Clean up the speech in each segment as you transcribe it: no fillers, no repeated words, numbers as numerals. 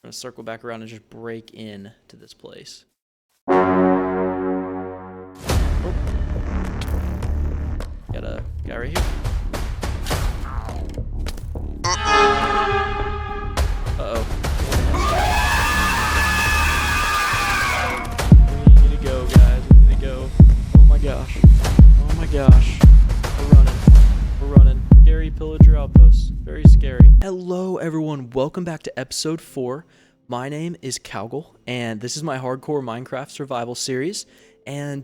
gonna circle back around and just break in to this place. Oh. Got a guy right here. Uh-oh. We need to go, guys. We need to go. Oh my gosh. Oh my gosh. We're running. We're running. Scary Pillager Outpost. Very scary. Hello, everyone. Welcome back to episode 4. My name is Cowgle, and this is my hardcore Minecraft survival series. And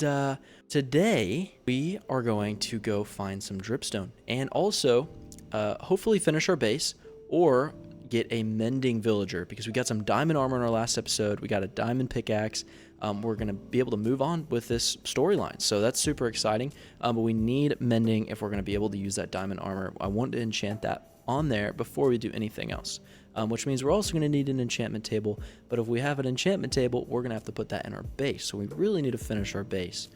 today, we are going to go find some dripstone. And also, hopefully finish our base, or get a mending villager, because we got some diamond armor in our last episode. We got a diamond pickaxe. We're going to be able to move on with this storyline, so that's super exciting. But we need mending if we're going to be able to use that diamond armor. I want to enchant that on there before we do anything else, which means we're also going to need an enchantment table. But if we have an enchantment table, we're going to have to put that in our base, so we really need to finish our base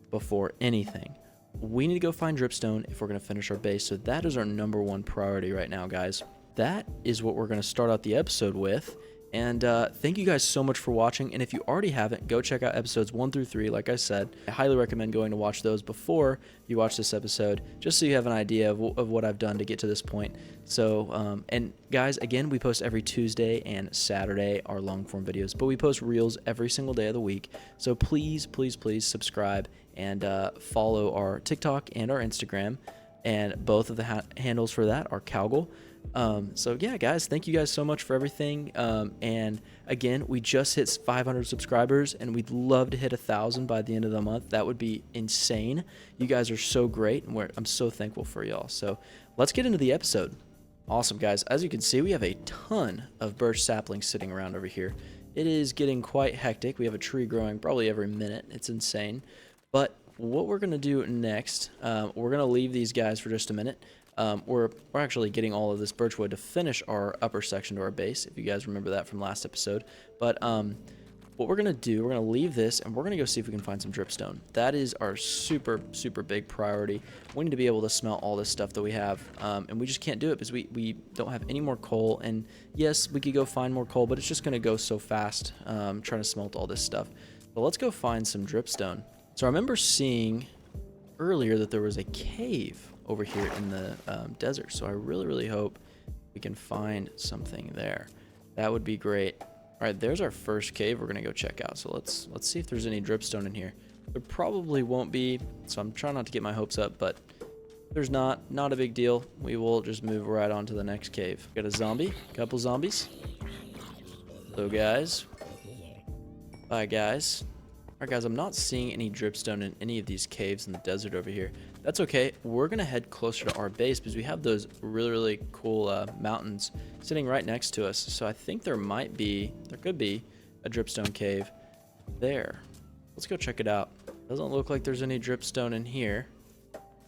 before anything. We need to go find dripstone if we're going to finish our base, so that is our #1 priority right now, guys. That is what we're going to start out the episode with. And thank you guys so much for watching. And if you already haven't, go check out episodes 1 through 3. Like I said, I highly recommend going to watch those before you watch this episode, just so you have an idea of what I've done to get to this point. So, and guys, again, we post every Tuesday and Saturday our long form videos, but we post reels every single day of the week. So please, please, please subscribe and follow our TikTok and our Instagram. And both of the handles for that are Cowgle. So yeah, guys, thank you guys so much for everything. And again, we just hit 500 subscribers, and we'd love to hit 1,000 by the end of the month. That would be insane. You guys are so great, and I'm so thankful for y'all. So let's get into the episode. Awesome, guys. As you can see, we have a ton of birch saplings sitting around over here. It is getting quite hectic. We have a tree growing probably every minute. It's insane. But what we're going to do next, we're going to leave these guys for just a minute. We're actually getting all of this birch wood to finish our upper section to our base, if you guys remember that from last episode. But what we're going to do, we're going to leave this, and we're going to go see if we can find some dripstone. That is our super, super big priority. We need to be able to smelt all this stuff that we have, and we just can't do it because we don't have any more coal. And yes, we could go find more coal, but it's just going to go so fast trying to smelt all this stuff. So let's go find some dripstone. So I remember seeing earlier that there was a cave over here in the desert, so I really, really hope we can find something there. That would be great. All right, there's our first cave we're gonna go check out. So let's see if there's any dripstone in here. There probably won't be, so I'm trying not to get my hopes up, but there's not a big deal. We will just move right on to the next cave. Got a zombie, couple zombies. Hello, guys. Bye, guys. Alright, guys, I'm not seeing any dripstone in any of these caves in the desert over here. That's okay. We're going to head closer to our base because we have those really, really cool mountains sitting right next to us. So I think there could be a dripstone cave there. Let's go check it out. Doesn't look like there's any dripstone in here.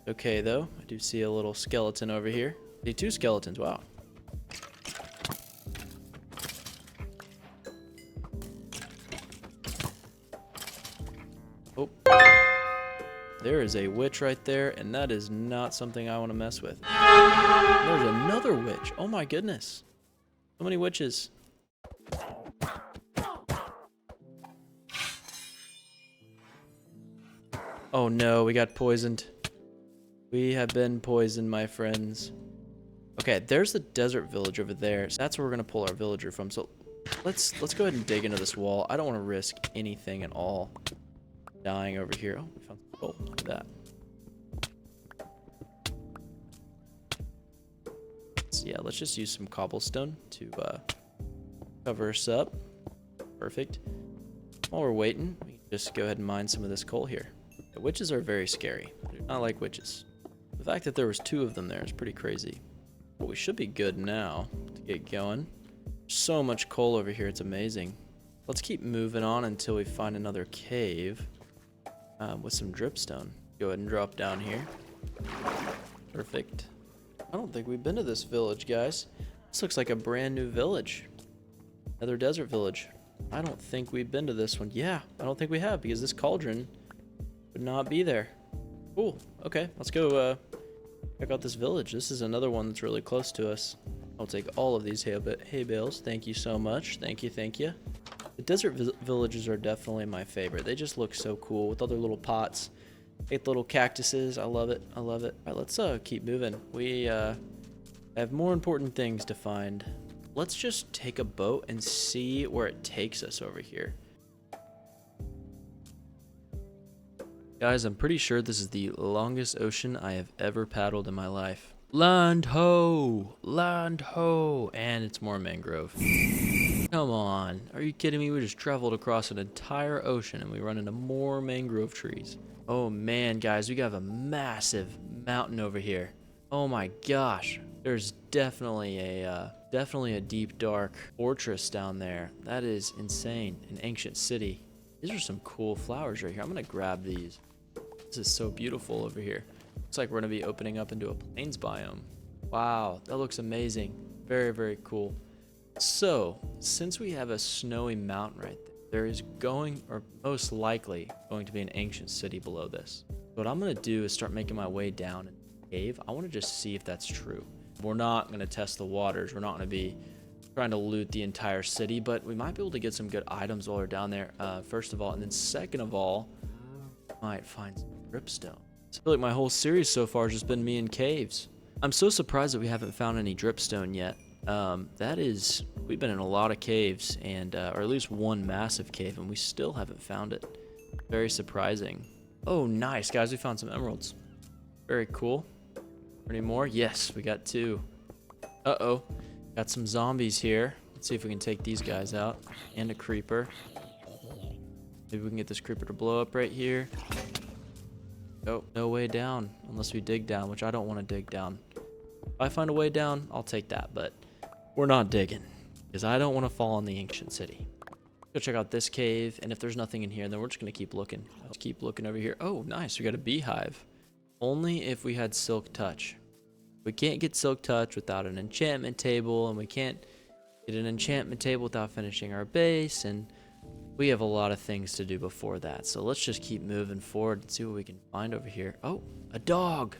Okay, though. I do see a little skeleton over here. I see 2 skeletons. Wow. Oh, there is a witch right there, and that is not something I want to mess with. There's another witch. Oh my goodness. So many witches. Oh no, we got poisoned. We have been poisoned, my friends. Okay, there's the desert village over there. So that's where we're going to pull our villager from. So let's go ahead and dig into this wall. I don't want to risk anything at all dying over here. Oh, we found some gold. Look at that. So yeah, let's just use some cobblestone to cover us up. Perfect. While we're waiting, we can just go ahead and mine some of this coal here. The witches are very scary. I do not like witches. The fact that there was 2 of them there is pretty crazy. But we should be good now to get going. So much coal over here, it's amazing. Let's keep moving on until we find another cave. With some dripstone. Go ahead and drop down here. Perfect. I don't think we've been to this village, guys. This looks like a brand new village. Another desert village. I don't think we've been to this one. Yeah, I don't think we have, because this cauldron would not be there. Cool. Okay, let's go check out this village. This is another one that's really close to us. I'll take all of these hay bales. Thank you so much. Thank you, thank you. The desert villages are definitely my favorite. They just look so cool with all their little pots. 8 little cactuses. I love it. I love it. All right, let's keep moving. We have more important things to find. Let's just take a boat and see where it takes us over here. Guys, I'm pretty sure this is the longest ocean I have ever paddled in my life. Land ho! Land ho! And it's more mangrove. Come on. Are you kidding me? We just traveled across an entire ocean and we run into more mangrove trees. Oh man, guys, we have a massive mountain over here. Oh my gosh. There's definitely a deep, dark fortress down there. That is insane. An ancient city. These are some cool flowers right here. I'm gonna grab these. This is so beautiful over here. Looks like we're gonna be opening up into a plains biome. Wow, that looks amazing. Very, very cool. So, since we have a snowy mountain right there, there is going, or most likely, going to be an ancient city below this. What I'm gonna do is start making my way down in the cave. I wanna just see if that's true. We're not gonna test the waters. We're not gonna be trying to loot the entire city, but we might be able to get some good items while we're down there, first of all. And then second of all, might find some dripstone. I feel like my whole series so far has just been me in caves. I'm so surprised that we haven't found any dripstone yet. We've been in a lot of caves, and or at least one massive cave, and we still haven't found it. Very surprising. Oh, nice, guys. We found some emeralds. Very cool. Any more? Yes, we got 2. Uh-oh. Got some zombies here. Let's see if we can take these guys out. And a creeper. Maybe we can get this creeper to blow up right here. Oh, no way down. Unless we dig down, which I don't want to dig down. If I find a way down, I'll take that. But we're not digging. Because I don't want to fall in the ancient city. Go check out this cave. And if there's nothing in here, then we're just going to keep looking. Let's keep looking over here. Oh, nice. We got a beehive. Only if we had silk touch. We can't get silk touch without an enchantment table, and we can't get an enchantment table without finishing our base, and we have a lot of things to do before that. So let's just keep moving forward and see what we can find over here. Oh, a dog.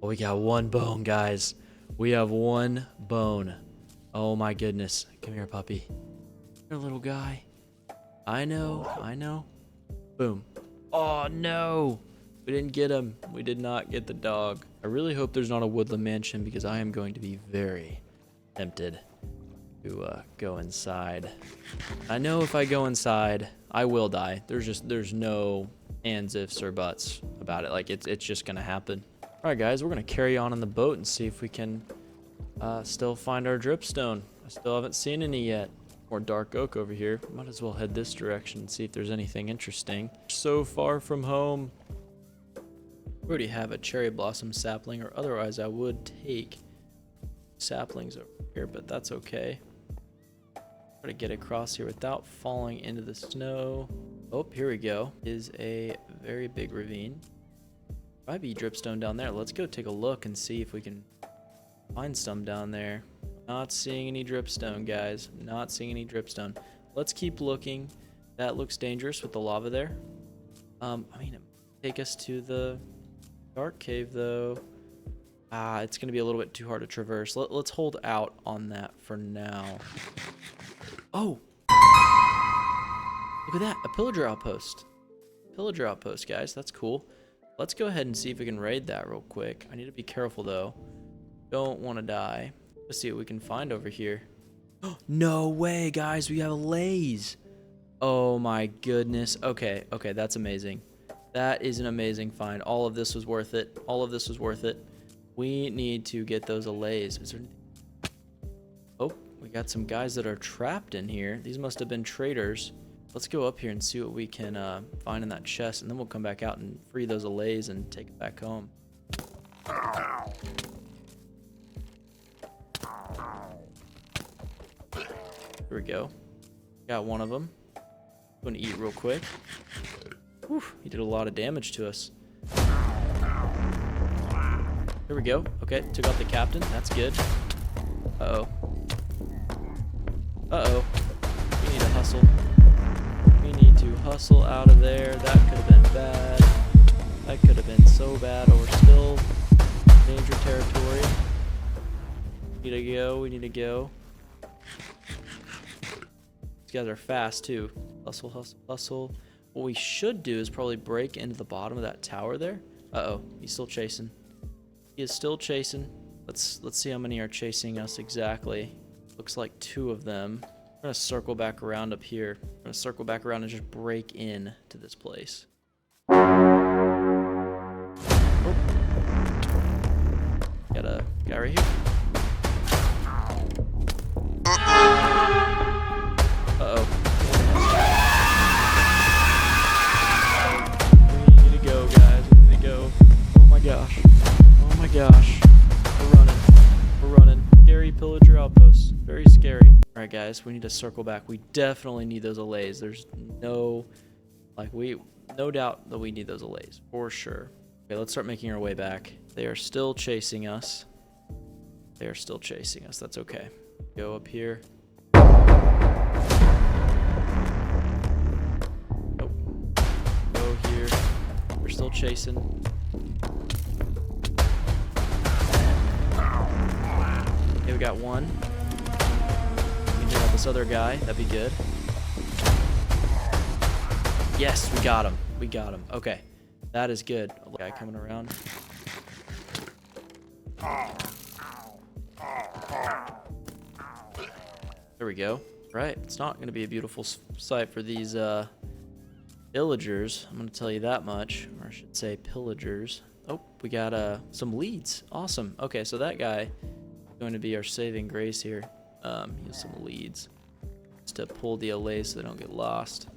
Oh, we got 1 bone, guys. We have 1 bone. Oh my goodness. Come here, puppy. Here, little guy. I know. Boom. Oh no. We didn't get him. We did not get the dog. I really hope there's not a woodland mansion, because I am going to be very tempted to go inside. I know if I go inside, I will die. There's no ands, ifs, or buts about it. Like, it's just gonna happen. All right, guys, we're gonna carry on the boat and see if we can still find our dripstone. I still haven't seen any yet. More dark oak over here. Might as well head this direction and see if there's anything interesting. So far from home. We already have a cherry blossom sapling, or otherwise I would take saplings over here, but that's okay. Try to get across here without falling into the snow. Oh, here we go. Is a very big ravine. Might be dripstone down there. Let's go take a look and see if we can find some down there. Not seeing any dripstone, guys. Not seeing any dripstone. Let's keep looking. That looks dangerous with the lava there. I mean, it might take us to the dark cave, though. It's gonna be a little bit too hard to traverse. Let's hold out on that for now. Oh, look at that, a pillager outpost. Pillager outpost, guys, that's cool. Let's go ahead and see if we can raid that real quick. I need to be careful though. Don't want to die. Let's see what we can find over here. No way, guys, we have Allays. Oh my goodness. Okay, that's amazing. That is an amazing find. All of this was worth it. All of this was worth it. We need to get those Allays. Is there anything? Oh, we got some guys that are trapped in here. These must have been traders. Let's go up here and see what we can find in that chest, and then we'll come back out and free those Allays and take it back home. Here we go. Got one of them. Going to eat real quick. Whew, he did a lot of damage to us. Here we go. Okay, took out the captain. That's good. Uh-oh. Uh-oh. We need to hustle. We need to hustle out of there. That could have been bad. That could have been so bad. Oh, we're still in danger territory. Need to go. We need to go. These guys are fast too. Hustle, hustle, hustle. What we should do is probably break into the bottom of that tower there. Uh-oh, he's still chasing. He is still chasing. Let's see how many are chasing us exactly. Looks like 2 of them. I'm gonna circle back around up here. I'm gonna circle back around and just break in to this place. Oh. Got a guy right here. Uh-oh. We need to go, guys. We need to go. Oh my gosh. Oh my gosh. We're running. We're running. Scary Pillager Outpost. Very scary. Alright guys, we need to circle back. We definitely need those Allays. There's no doubt that we need those Allays. For sure. Okay, let's start making our way back. They are still chasing us. They are still chasing us. That's okay. Go up here. Nope. Go here. We're still chasing. Okay, we got one. We can take out this other guy. That'd be good. Yes, we got him. We got him. Okay. That is good. A guy coming around. There we go. Right. It's not going to be a beautiful sight for these villagers. I'm going to tell you that much. Or I should say pillagers. Oh, we got some leads. Awesome. Okay, so that guy is going to be our saving grace here. He has some leads. Just to pull the Allays so they don't get lost.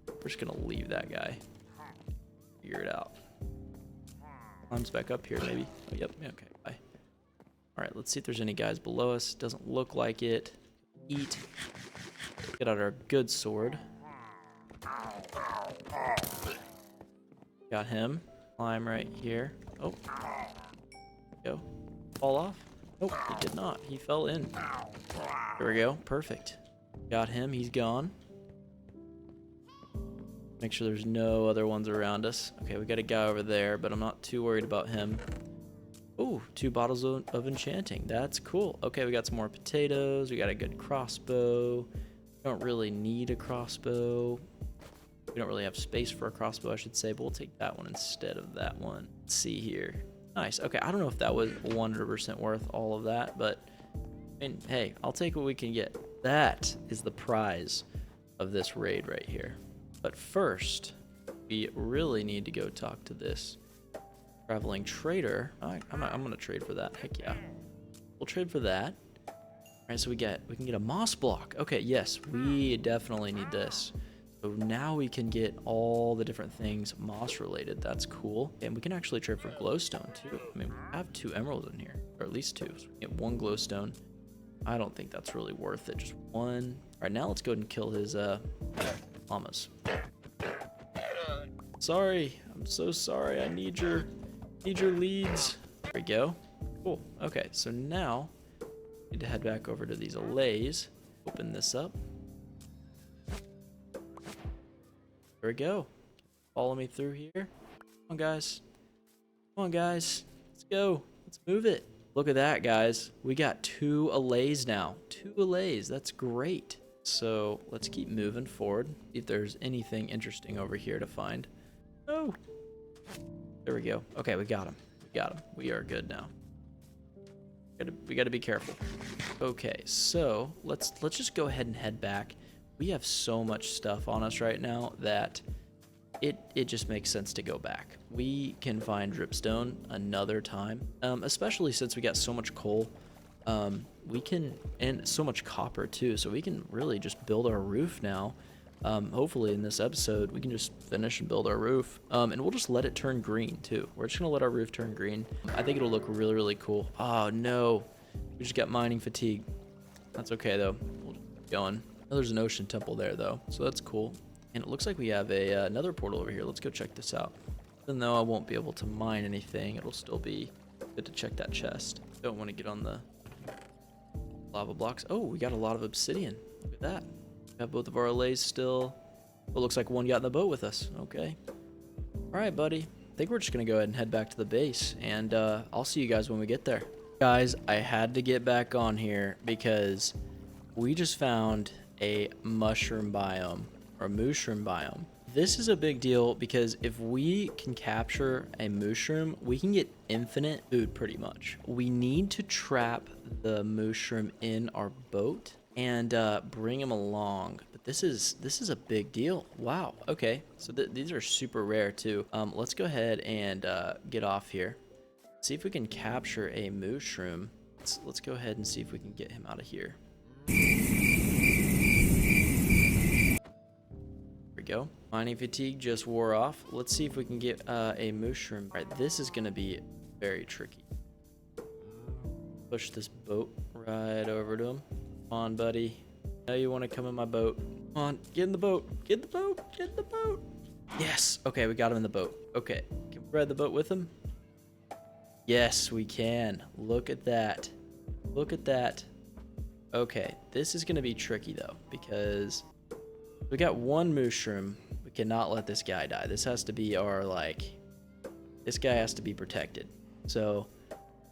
We're just going to leave that guy. Figure it out. Climbs back up here, maybe. Oh, yep. Okay, bye. Alright, let's see if there's any guys below us. Doesn't look like it. Eat. Get out our good sword. Got him. Climb right here. Oh. Go. Fall off? Nope, he did not. He fell in. There we go. Perfect. Got him. He's gone. Make sure there's no other ones around us. Okay, we got a guy over there, but I'm not too worried about him. Ooh, 2 bottles of enchanting. That's cool. Okay, we got some more potatoes. We got a good crossbow. We don't really need a crossbow. We don't really have space for a crossbow, I should say, but we'll take that one instead of that one. Let's see here. Nice. Okay, I don't know if that was 100% worth all of that, but I mean, hey, I'll take what we can get. That is the prize of this raid right here. But first, we really need to go talk to this traveling trader. I'm gonna trade for that. Heck yeah, we'll trade for that. All right, so we can get a moss block. Okay, yes, we definitely need this. So now we can get all the different things moss related. That's cool. And we can actually trade for glowstone too. I mean, we have 2 emeralds in here, or at least 2. So we get 1 glowstone. I don't think that's really worth it. Just 1. All right, now let's go ahead and kill his llamas. Sorry, I'm so sorry. I need your leads. There we go. Cool. Okay, so now we need to head back over to these Allays. Open this up. There we go. Follow me through here. Come on, guys. Come on, guys. Let's go. Let's move it. Look at that, guys. We got 2 Allays now. 2 Allays. That's great. So let's keep moving forward. See if there's anything interesting over here to find. Oh. There we go. Okay, we got him. We got him. We are good now. We gotta be careful. Okay, so let's just go ahead and head back. We have so much stuff on us right now that it just makes sense to go back. We can find dripstone another time, especially since we got so much coal. We can, and so much copper too, so we can really just build our roof now. Hopefully in this episode we can just finish and build our roof, and we'll just let it turn green too. We're just gonna let our roof turn green. I think it'll look really, really cool. Oh no, we just got mining fatigue. That's okay though, we'll just keep going. Oh, there's an ocean temple there though, so that's cool. And it looks like we have another portal over here. Let's go check this out. Even though I won't be able to mine anything, it'll still be good to check that chest. Don't want to get on the lava blocks. Oh, we got a lot of obsidian. Look at that. We have both of our Allays still. Oh, looks like one got in the boat with us. Okay. All right, buddy. think we're just gonna go ahead and head back to the base, and I'll see you guys when we get there. Guys, I had to get back on here because we just found a mushroom biome, or mushroom biome. This is a big deal because if we can capture a mushroom, we can get infinite food pretty much. We need to trap the mushroom in our boat and bring him along. But this is a big deal. Wow. Okay. So these are super rare too. Let's go ahead and get off here. See if we can capture a mushroom. Let's go ahead and see if we can get him out of here. Go. Mining fatigue just wore off. Let's see if we can get a mushroom. All right, this is gonna be very tricky. Push this boat right over to him. Come on, buddy. Now you want to come in my boat. Come on, get in the boat. Get in the boat. Get in the boat. Yes. Okay, we got him in the boat. Okay, can we ride the boat with him? Yes, we can. Look at that. Look at that. Okay, this is gonna be tricky though because we got one mushroom. We cannot let this guy die. This has to be our, this guy has to be protected. So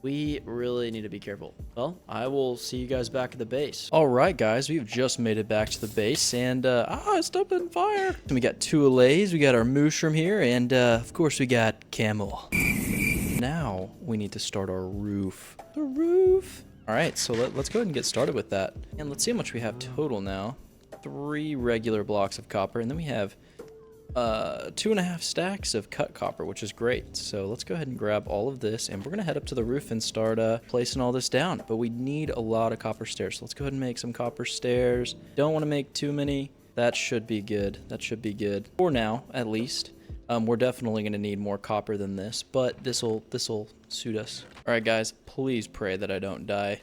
we really need to be careful. Well, I will see you guys back at the base. All right, guys, we've just made it back to the base, and I stepped in fire. And we got 2 Allays. We got our mushroom here, and of course we got camel. Now we need to start our roof. The roof. All right, so let's go ahead and get started with that. And let's see how much we have total now. 3 regular blocks of copper, and then we have 2.5 stacks of cut copper, which is great. So let's go ahead and grab all of this, and we're gonna head up to the roof and start placing all this down. But we need a lot of copper stairs, so let's go ahead and make some copper stairs. Don't want to make too many. That should be good. That should be good for now, at least. We're definitely gonna need more copper than this, but this'll suit us. All right, guys, please pray that I don't die.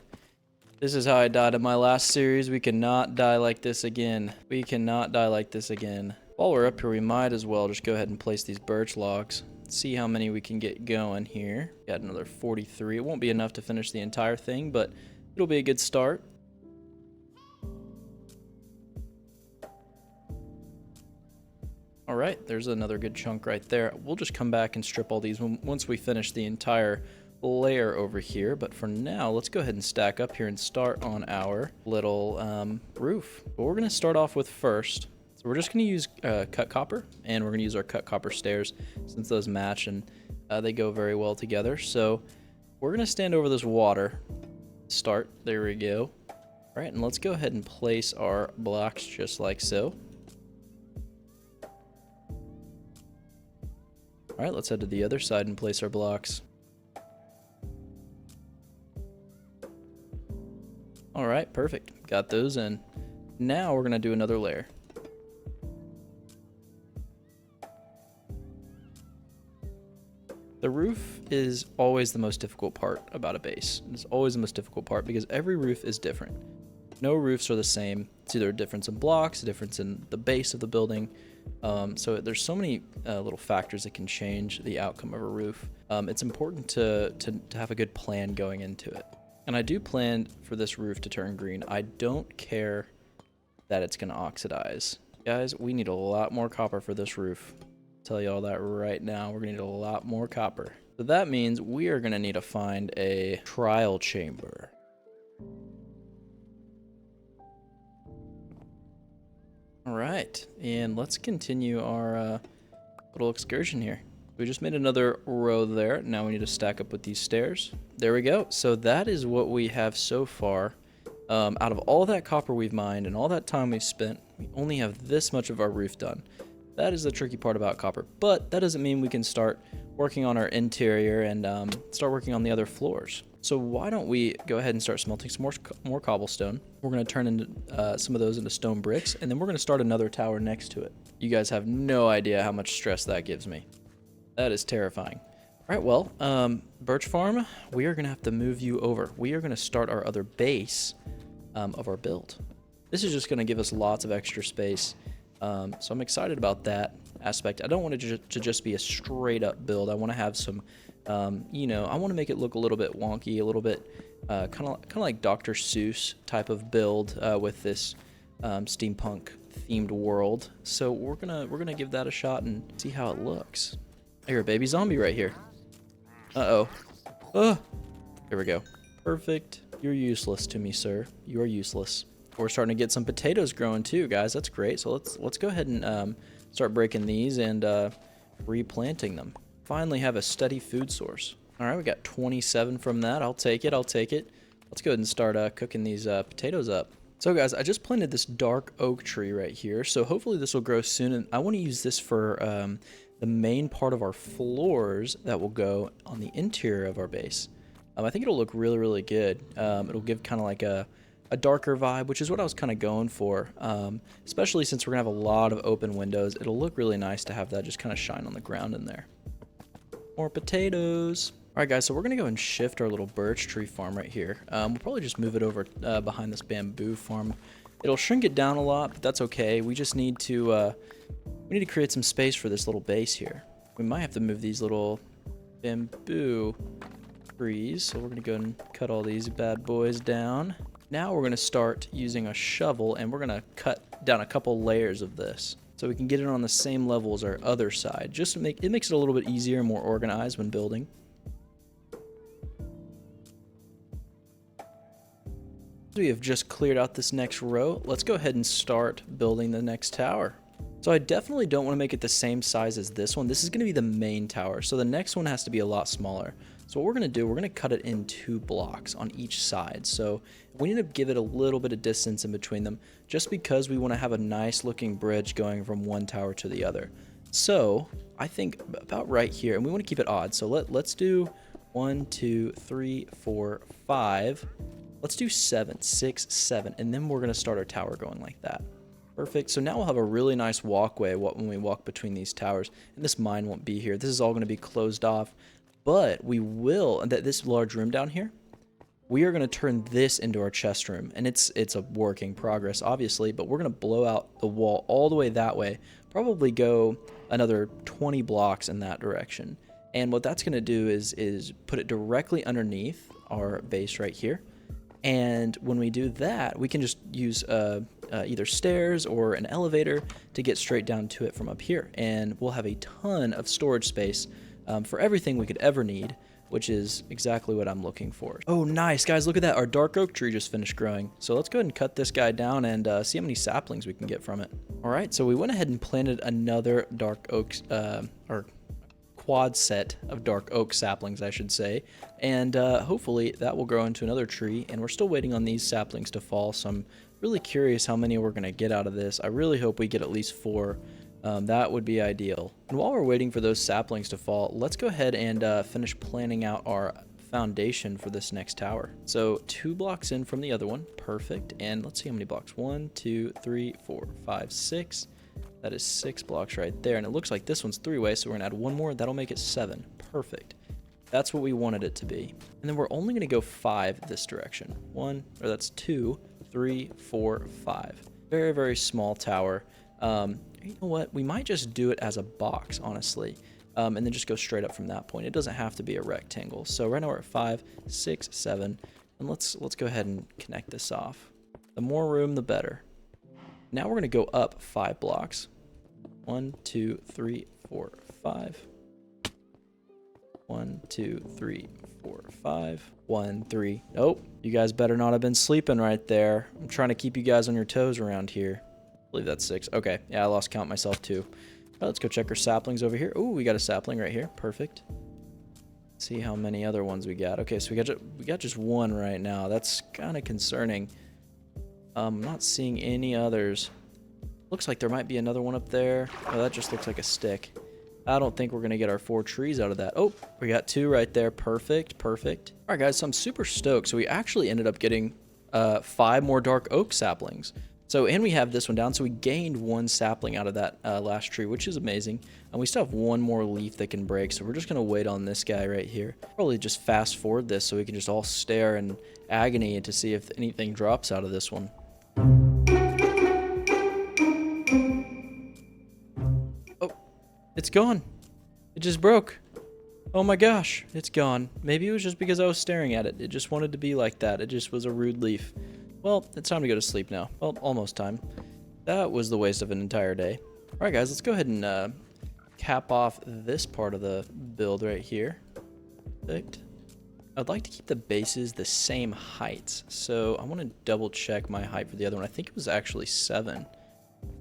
This is how I died in my last series. We cannot die like this again. We cannot die like this again. While we're up here, we might as well just go ahead and place these birch logs. See how many we can get going here. Got another 43. It won't be enough to finish the entire thing, but it'll be a good start. All right, there's another good chunk right there. We'll just come back and strip all these once we finish the entire layer over here, but for now let's go ahead and stack up here and start on our little roof. What we're going to start off with first, so we're just going to use cut copper, and we're going to use our cut copper stairs since those match and they go very well together. So we're going to stand over this water. Start. There we go. All right, and let's go ahead and place our blocks just like so. All right, let's head to the other side and place our blocks. All right, perfect. Got those in. Now we're gonna do another layer. The roof is always the most difficult part about a base. It's always the most difficult part because every roof is different. No roofs are the same. It's either a difference in blocks, a difference in the base of the building. So there's so many little factors that can change the outcome of a roof. It's important to have a good plan going into it. And I do plan for this roof to turn green. I don't care that it's going to oxidize. Guys, we need a lot more copper for this roof. I'll tell you all that right now. We're going to need a lot more copper. So that means we are going to need to find a trial chamber. All right, and let's continue our little excursion here. We just made another row there. Now we need to stack up with these stairs. There we go. So that is what we have so far. Out of all that copper we've mined and all that time we've spent, we only have this much of our roof done. That is the tricky part about copper, but that doesn't mean we can start working on our interior and start working on the other floors. So why don't we go ahead and start smelting some more cobblestone. We're going to turn into some of those into stone bricks, and then we're going to start another tower next to it. You guys have no idea how much stress that gives me. That is terrifying. All right, well, Birch Farm, we are going to have to move you over. We are going to start our other base of our build. This is just going to give us lots of extra space. So I'm excited about that aspect. I don't want it to just be a straight up build. I want to have some, you know, I want to make it look a little bit wonky, a little bit kind of like Dr. Seuss type of build with this steampunk themed world. So we're gonna give that a shot and see how it looks. I hear a baby zombie right here. Uh-oh. Oh, there we go. Perfect. You're useless to me, sir. You are useless. We're starting to get some potatoes growing too, guys. That's great. So let's go ahead and start breaking these and replanting them. Finally have a steady food source. All right, we got 27 from that. I'll take it. I'll take it. Let's go ahead and start cooking these potatoes up. So guys, I just planted this dark oak tree right here. So hopefully this will grow soon. And I want to use this for the main part of our floors that will go on the interior of our base. I think it'll look really, really good. It'll give kind of like a darker vibe, which is what I was kind of going for. Especially since we're gonna have a lot of open windows. It'll look really nice to have that just kind of shine on the ground in there. More potatoes. All right, guys, so we're gonna go and shift our little birch tree farm right here. We'll probably just move it over behind this bamboo farm. It'll shrink it down a lot, but that's okay. We just need to create some space for this little base here. We might have to move these little bamboo trees, so we're gonna go and cut all these bad boys down. Now we're gonna start using a shovel, and we're gonna cut down a couple layers of this so we can get it on the same level as our other side. Just to it makes it a little bit easier and more organized when building. We have just cleared out this next row. Let's go ahead and start building the next tower. So I definitely don't want to make it the same size as this one. This is going to be the main tower, so the next one has to be a lot smaller. So what we're going to do, we're going to cut it in 2 blocks on each side. So we need to give it a little bit of distance in between them, just because we want to have a nice looking bridge going from one tower to the other. So I think about right here, and we want to keep it odd. So let's do 1, 2, 3, 4, 5. Let's do 7, 6, 7, and then we're going to start our tower going like that. Perfect. So now we'll have a really nice walkway when we walk between these towers, and this mine won't be here. This is all going to be closed off, but we will, and this large room down here, we are going to turn this into our chest room, and it's a work in progress, obviously, but we're going to blow out the wall all the way that way, probably go another 20 blocks in that direction. And what that's going to do is put it directly underneath our base right here. And when we do that, we can just use either stairs or an elevator to get straight down to it from up here. And we'll have a ton of storage space for everything we could ever need, which is exactly what I'm looking for. Oh, nice, guys. Look at that. Our dark oak tree just finished growing. So let's go ahead and cut this guy down and see how many saplings we can get from it. All right, so we went ahead and planted another dark oak, or quad set of dark oak saplings, I should say, and hopefully that will grow into another tree. And we're still waiting on these saplings to fall, so I'm really curious how many we're going to get out of this. I really hope we get at least 4. That would be ideal. And while we're waiting for those saplings to fall, let's go ahead and finish planning out our foundation for this next tower. So 2 blocks in from the other one. Perfect. And let's see how many blocks. 1, 2, 3, 4, 5, 6. That is 6 blocks right there, and it looks like this one's 3-way, so we're gonna add 1 more. That'll make it 7. Perfect. That's what we wanted it to be. And then we're only gonna go 5 this direction. 1, or that's 2, 3, 4, 5. Very, very small tower. You know what? We might just do it as a box, honestly, and then just go straight up from that point. It doesn't have to be a rectangle. So right now we're at 5, 6, 7, and let's go ahead and connect this off. The more room, the better. Now we're gonna go up 5 blocks. 1, 2, 3, 4, 5. 1, 2, 3, 4, 5. 1, 3. Nope. You guys better not have been sleeping right there. I'm trying to keep you guys on your toes around here. I believe that's 6. Okay. Yeah, I lost count myself too. All right, let's go check our saplings over here. Oh, we got a sapling right here. Perfect. Let's see how many other ones we got. Okay, so we got just 1 right now. That's kind of concerning. I'm not seeing any others. Looks like there might be another one up there. Oh, that just looks like a stick. I don't think we're going to get our 4 trees out of that. Oh, we got 2 right there. Perfect, perfect. All right, guys, so I'm super stoked. So we actually ended up getting 5 more dark oak saplings. So, and we have this one down. So we gained 1 sapling out of that last tree, which is amazing. And we still have 1 more leaf that can break. So we're just going to wait on this guy right here. Probably just fast forward this so we can just all stare in agony to see if anything drops out of this one. It's gone. It just broke. Oh my gosh, it's gone. Maybe it was just because I was staring at it. It just wanted to be like that. It just was a rude leaf. Well, it's time to go to sleep now. Well, almost time. That was the waste of an entire day. All right, guys, let's go ahead and cap off this part of the build right here. Perfect. I'd like to keep the bases the same heights, so I want to double check my height for the other one. I think it was actually 7.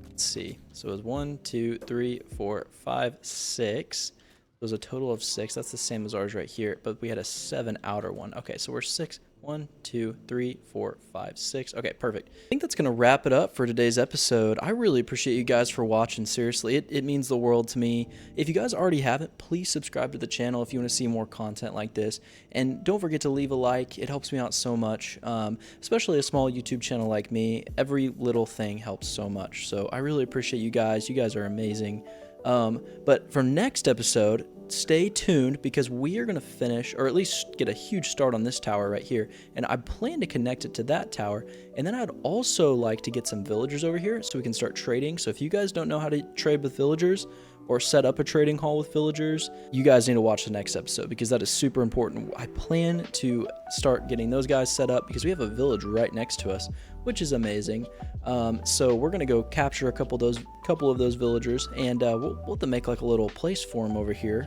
Let's see. So it was 1, 2, 3, 4, 5, 6. It was a total of 6. That's the same as ours right here, but we had a 7 outer one. Okay, so we're 6. 1, 2, 3, 4, 5, 6. Okay, perfect. I think that's going to wrap it up for today's episode. I really appreciate you guys for watching. Seriously, it means the world to me. If you guys already haven't, please subscribe to the channel if you want to see more content like this. And don't forget to leave a like. It helps me out so much, especially a small YouTube channel like me. Every little thing helps so much. So I really appreciate you guys. You guys are amazing. But for next episode, stay tuned because we are going to finish, or at least get a huge start on this tower right here, and I plan to connect it to that tower, and then I'd also like to get some villagers over here so we can start trading. So if you guys don't know how to trade with villagers or set up a trading hall with villagers, you guys need to watch the next episode because that is super important. I plan to start getting those guys set up because we have a village right next to us, which is amazing. So we're gonna go capture a couple of those villagers, and we'll have to make like a little place for them over here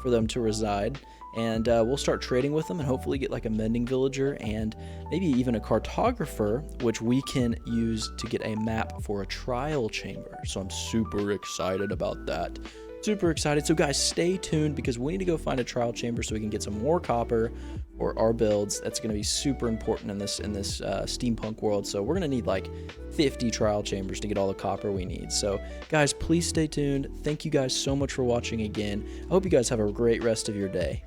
for them to reside, and we'll start trading with them and hopefully get like a mending villager and maybe even a cartographer, which we can use to get a map for a trial chamber. So I'm super excited about that. Super excited. So guys, stay tuned because we need to go find a trial chamber so we can get some more copper for our builds. That's going to be super important in this steampunk world. So we're going to need like 50 trial chambers to get all the copper we need. So guys, please stay tuned. Thank you guys so much for watching again. I hope you guys have a great rest of your day.